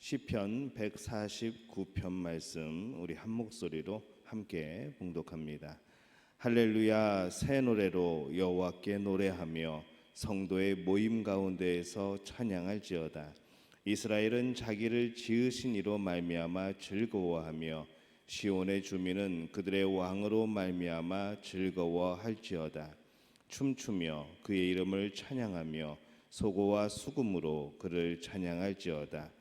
시편 149편 말씀 우리 한 목소리로 함께 봉독합니다. 할렐루야. 새 노래로 여호와께 노래하며 성도의 모임 가운데에서 찬양할지어다. 이스라엘은 자기를 지으신 이로 말미암아 즐거워하며 시온의 주민은 그들의 왕으로 말미암아 즐거워할지어다. 춤추며 그의 이름을 찬양하며 소고와 수금으로 그를 찬양할지어다.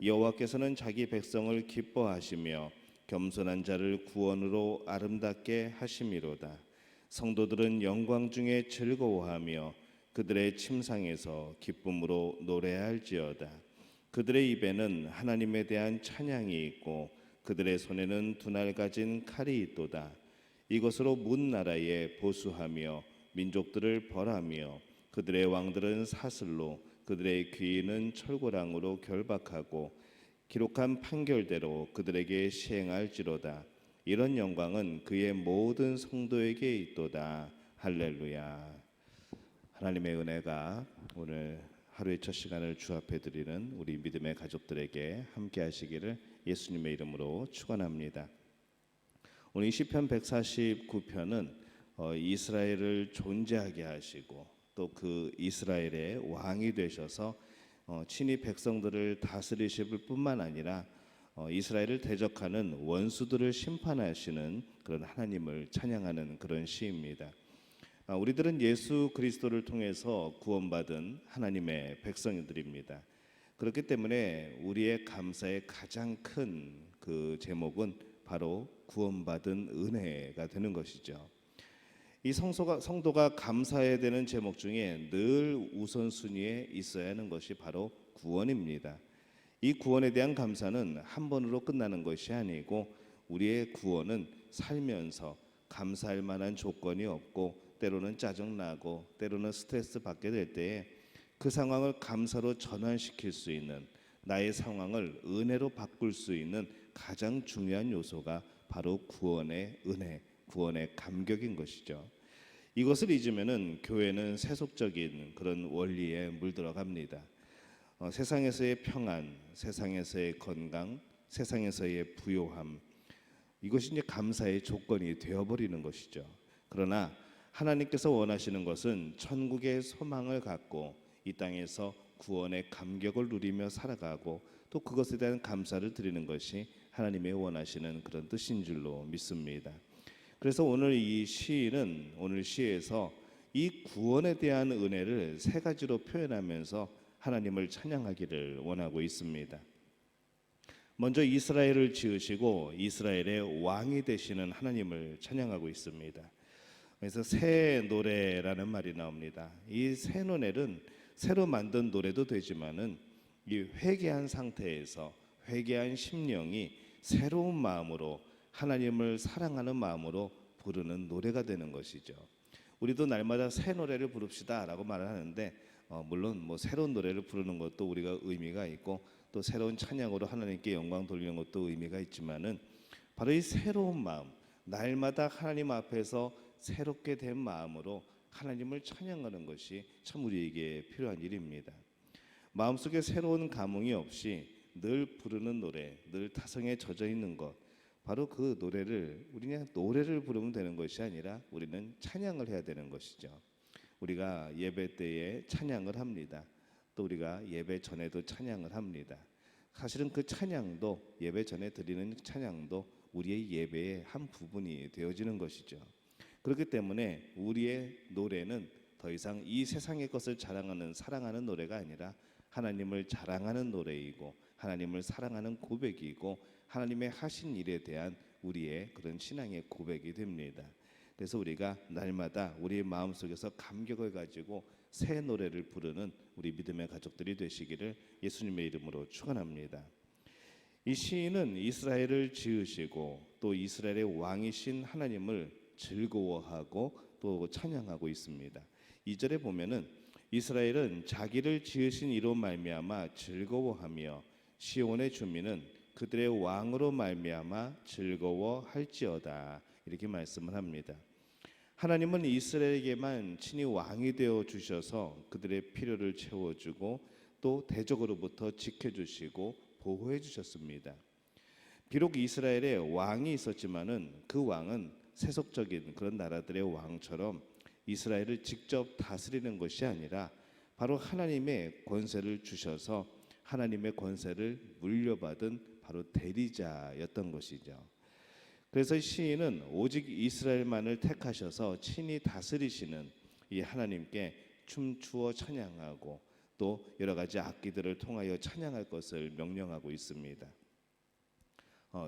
여호와께서는 자기 백성을 기뻐하시며 겸손한 자를 구원으로 아름답게 하심이로다. 성도들은 영광 중에 즐거워하며 그들의 침상에서 기쁨으로 노래할지어다. 그들의 입에는 하나님에 대한 찬양이 있고 그들의 손에는 두날 가진 칼이 있도다. 이것으로 문 나라에 보수하며 민족들을 벌하며 그들의 왕들은 사슬로 그들의 귀인은 철고랑으로 결박하고 기록한 판결대로 그들에게 시행할지로다. 이런 영광은 그의 모든 성도에게 있도다. 할렐루야. 하나님의 은혜가 오늘 하루의 첫 시간을 주 앞에 드리는 우리 믿음의 가족들에게 함께 하시기를 예수님의 이름으로 축원합니다. 오늘 시편 149편은 이스라엘을 존재하게 하시고 또 그 이스라엘의 왕이 되셔서 친히 백성들을 다스리실 뿐만 아니라 이스라엘을 대적하는 원수들을 심판하시는 그런 하나님을 찬양하는 그런 시입니다. 우리들은 예수 그리스도를 통해서 구원받은 하나님의 백성들입니다. 그렇기 때문에 우리의 감사의 가장 큰 그 제목은 바로 구원받은 은혜가 되는 것이죠. 이 성도가 감사해야 되는 제목 중에 늘 우선순위에 있어야 하는 것이 바로 구원입니다. 이 구원에 대한 감사는 한 번으로 끝나는 것이 아니고 우리의 구원은 살면서 감사할 만한 조건이 없고 때로는 짜증나고 때로는 스트레스 받게 될 때에 그 상황을 감사로 전환시킬 수 있는, 나의 상황을 은혜로 바꿀 수 있는 가장 중요한 요소가 바로 구원의 은혜, 구원의 감격인 것이죠. 이것을 잊으면은 교회는 세속적인 그런 원리에 물들어갑니다. 세상에서의 평안, 세상에서의 건강, 세상에서의 부요함, 이것이 이제 감사의 조건이 되어버리는 것이죠. 그러나 하나님께서 원하시는 것은 천국의 소망을 갖고 이 땅에서 구원의 감격을 누리며 살아가고 또 그것에 대한 감사를 드리는 것이 하나님의 원하시는 그런 뜻인 줄로 믿습니다. 그래서 오늘 이 시인은 오늘 시에서 이 구원에 대한 은혜를 세 가지로 표현하면서 하나님을 찬양하기를 원하고 있습니다. 먼저 이스라엘을 지으시고 이스라엘의 왕이 되시는 하나님을 찬양하고 있습니다. 그래서 새 노래라는 말이 나옵니다. 이 새 노래는 새로 만든 노래도 되지만은 이 회개한 상태에서 회개한 심령이 새로운 마음으로 하나님을 사랑하는 마음으로 부르는 노래가 되는 것이죠. 우리도 날마다 새 노래를 부릅시다라고 말을 하는데 물론 뭐 새로운 노래를 부르는 것도 우리가 의미가 있고 또 새로운 찬양으로 하나님께 영광 돌리는 것도 의미가 있지만은 바로 이 새로운 마음, 날마다 하나님 앞에서 새롭게 된 마음으로 하나님을 찬양하는 것이 참 우리에게 필요한 일입니다. 마음속에 새로운 감흥이 없이 늘 부르는 노래, 늘 타성에 젖어 있는 것, 바로 그 노래를 우리 그냥 노래를 부르면 되는 것이 아니라 우리는 찬양을 해야 되는 것이죠. 우리가 예배 때에 찬양을 합니다. 또 우리가 예배 전에도 찬양을 합니다. 사실은 그 찬양도 예배 전에 드리는 찬양도 우리의 예배의 한 부분이 되어지는 것이죠. 그렇기 때문에 우리의 노래는 더 이상 이 세상의 것을 자랑하는 사랑하는 노래가 아니라 하나님을 자랑하는 노래이고 하나님을 사랑하는 고백이고 하나님의 하신 일에 대한 우리의 그런 신앙의 고백이 됩니다. 그래서 우리가 날마다 우리의 마음속에서 감격을 가지고 새 노래를 부르는 우리 믿음의 가족들이 되시기를 예수님의 이름으로 축원합니다. 이 시인은 이스라엘을 지으시고 또 이스라엘의 왕이신 하나님을 즐거워하고 또 찬양하고 있습니다. 2절에 보면은 이스라엘은 자기를 지으신 이로 말미암아 즐거워하며 시온의 주민은 그들의 왕으로 말미암아 즐거워할지어다, 이렇게 말씀을 합니다. 하나님은 이스라엘에게만 친히 왕이 되어 주셔서 그들의 필요를 채워주고 또 대적으로부터 지켜주시고 보호해 주셨습니다. 비록 이스라엘에 왕이 있었지만은 그 왕은 세속적인 그런 나라들의 왕처럼 이스라엘을 직접 다스리는 것이 아니라 바로 하나님의 권세를 주셔서 하나님의 권세를 물려받은 바로 대리자였던 것이죠. 그래서 시인은 오직 이스라엘만을 택하셔서 친히 다스리시는 이 하나님께 춤추어 찬양하고 또 여러 가지 악기들을 통하여 찬양할 것을 명령하고 있습니다.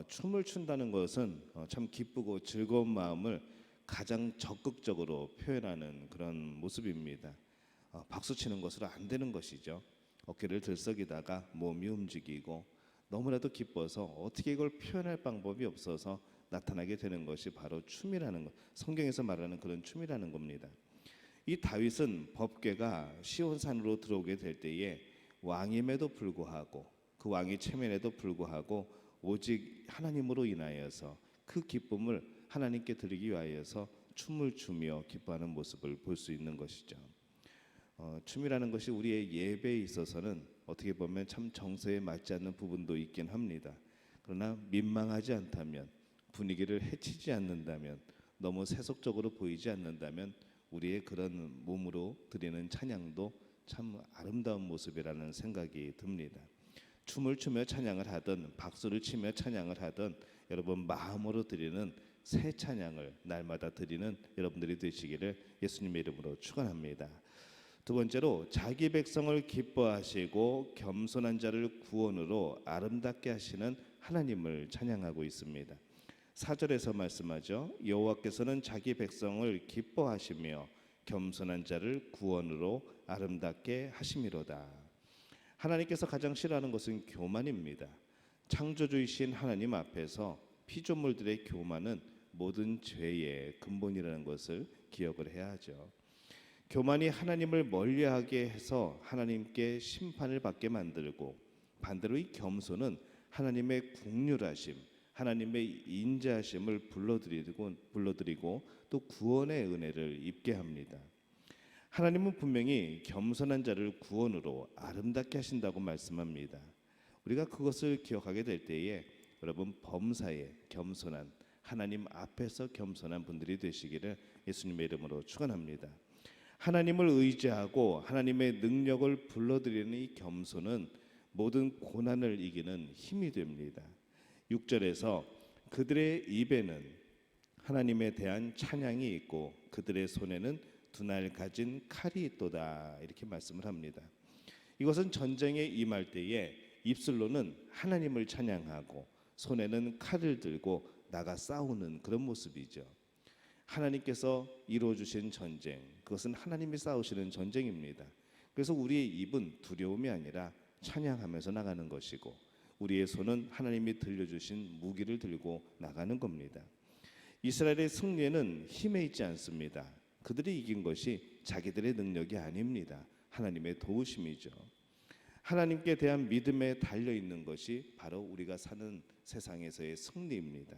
춤을 춘다는 것은 참 기쁘고 즐거운 마음을 가장 적극적으로 표현하는 그런 모습입니다. 박수 치는 것으로 안 되는 것이죠. 어깨를 들썩이다가 몸이 움직이고 너무나도 기뻐서 어떻게 이걸 표현할 방법이 없어서 나타나게 되는 것이 바로 춤이라는 것, 성경에서 말하는 그런 춤이라는 겁니다. 이 다윗은 법궤가 시온산으로 들어오게 될 때에 왕임에도 불구하고 그 왕의 체면에도 불구하고 오직 하나님으로 인하여서 그 기쁨을 하나님께 드리기 위하여서 춤을 추며 기뻐하는 모습을 볼 수 있는 것이죠. 춤이라는 것이 우리의 예배에 있어서는 어떻게 보면 참 정서에 맞지 않는 부분도 있긴 합니다. 그러나 민망하지 않다면, 분위기를 해치지 않는다면, 너무 세속적으로 보이지 않는다면 우리의 그런 몸으로 드리는 찬양도 참 아름다운 모습이라는 생각이 듭니다. 춤을 추며 찬양을 하든 박수를 치며 찬양을 하든 여러분 마음으로 드리는 새 찬양을 날마다 드리는 여러분들이 되시기를 예수님의 이름으로 축원합니다. 두 번째로 자기 백성을 기뻐하시고 겸손한 자를 구원으로 아름답게 하시는 하나님을 찬양하고 있습니다. 4절에서 말씀하죠. 여호와께서는 자기 백성을 기뻐하시며 겸손한 자를 구원으로 아름답게 하심이로다. 하나님께서 가장 싫어하는 것은 교만입니다. 창조주이신 하나님 앞에서 피조물들의 교만은 모든 죄의 근본이라는 것을 기억을 해야 하죠. 교만이 하나님을 멀리하게 해서 하나님께 심판을 받게 만들고, 반대로 이 겸손은 하나님의 긍휼하심, 하나님의 인자하심을 불러드리고 또 구원의 은혜를 입게 합니다. 하나님은 분명히 겸손한 자를 구원으로 아름답게 하신다고 말씀합니다. 우리가 그것을 기억하게 될 때에 여러분 범사에 겸손한, 하나님 앞에서 겸손한 분들이 되시기를 예수님의 이름으로 축원합니다. 하나님을 의지하고 하나님의 능력을 불러드리는 이 겸손은 모든 고난을 이기는 힘이 됩니다. 6절에서 그들의 입에는 하나님에 대한 찬양이 있고 그들의 손에는 두 날 가진 칼이 있도다, 이렇게 말씀을 합니다. 이것은 전쟁에 임할 때에 입술로는 하나님을 찬양하고 손에는 칼을 들고 나가 싸우는 그런 모습이죠. 하나님께서 이루어 주신 전쟁, 그것은 하나님이 싸우시는 전쟁입니다. 그래서 우리의 입은 두려움이 아니라 찬양하면서 나가는 것이고 우리의 손은 하나님이 들려주신 무기를 들고 나가는 겁니다. 이스라엘의 승리에는 힘에 있지 않습니다. 그들이 이긴 것이 자기들의 능력이 아닙니다. 하나님의 도우심이죠. 하나님께 대한 믿음에 달려있는 것이 바로 우리가 사는 세상에서의 승리입니다.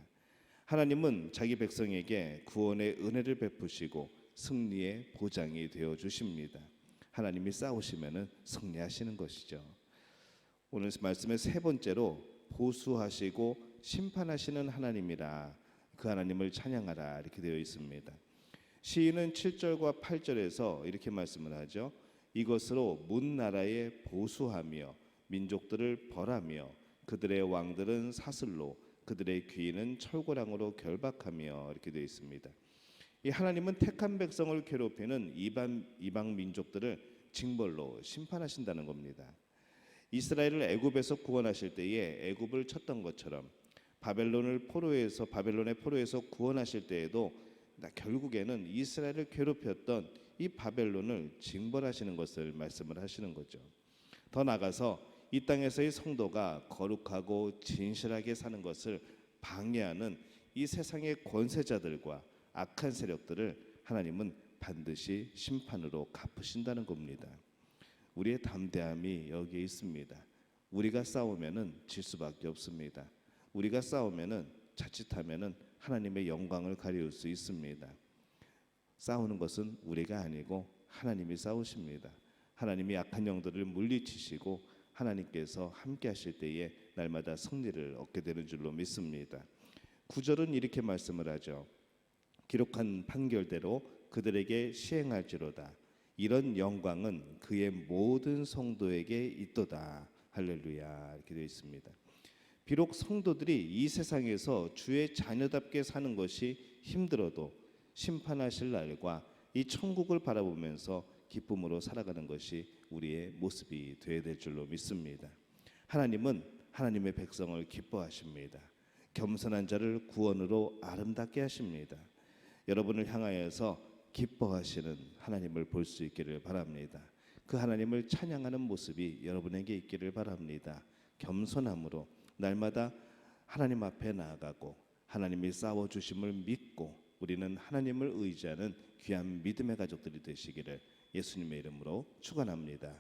하나님은 자기 백성에게 구원의 은혜를 베푸시고 승리의 보장이 되어 주십니다. 하나님이 싸우시면 승리하시는 것이죠. 오늘 말씀의 세 번째로 보수하시고 심판하시는 하나님이라, 그 하나님을 찬양하라, 이렇게 되어 있습니다. 시인은 7절과 8절에서 이렇게 말씀을 하죠. 이것으로 문 나라에 보수하며 민족들을 벌하며 그들의 왕들은 사슬로 그들의 귀인은 철고랑으로 결박하며, 이렇게 되어 있습니다. 이 하나님은 택한 백성을 괴롭히는 이방 민족들을 징벌로 심판하신다는 겁니다. 이스라엘을 애굽에서 구원하실 때에 애굽을 쳤던 것처럼 바벨론의 포로에서 구원하실 때에도 결국에는 이스라엘을 괴롭혔던 이 바벨론을 징벌하시는 것을 말씀을 하시는 거죠. 더 나아가서 이 땅에서의 성도가 거룩하고 진실하게 사는 것을 방해하는 이 세상의 권세자들과 악한 세력들을 하나님은 반드시 심판으로 갚으신다는 겁니다. 우리의 담대함이 여기에 있습니다. 우리가 싸우면은 질 수밖에 없습니다. 우리가 싸우면은 자칫하면은 하나님의 영광을 가리울 수 있습니다. 싸우는 것은 우리가 아니고 하나님이 싸우십니다. 하나님이 악한 영들을 물리치시고 하나님께서 함께 하실 때에 날마다 승리를 얻게 되는 줄로 믿습니다. 9절은 이렇게 말씀을 하죠. 기록한 판결대로 그들에게 시행할지로다. 이런 영광은 그의 모든 성도에게 있도다. 할렐루야. 이렇게 되어 있습니다. 비록 성도들이 이 세상에서 주의 자녀답게 사는 것이 힘들어도 심판하실 날과 이 천국을 바라보면서 기쁨으로 살아가는 것이 우리의 모습이 되어야 될 줄로 믿습니다. 하나님은 하나님의 백성을 기뻐하십니다. 겸손한 자를 구원으로 아름답게 하십니다. 여러분을 향하여서 기뻐하시는 하나님을 볼 수 있기를 바랍니다. 그 하나님을 찬양하는 모습이 여러분에게 있기를 바랍니다. 겸손함으로 날마다 하나님 앞에 나아가고 하나님이 싸워주심을 믿고 우리는 하나님을 의지하는 귀한 믿음의 가족들이 되시기를 예수님의 이름으로 축원합니다.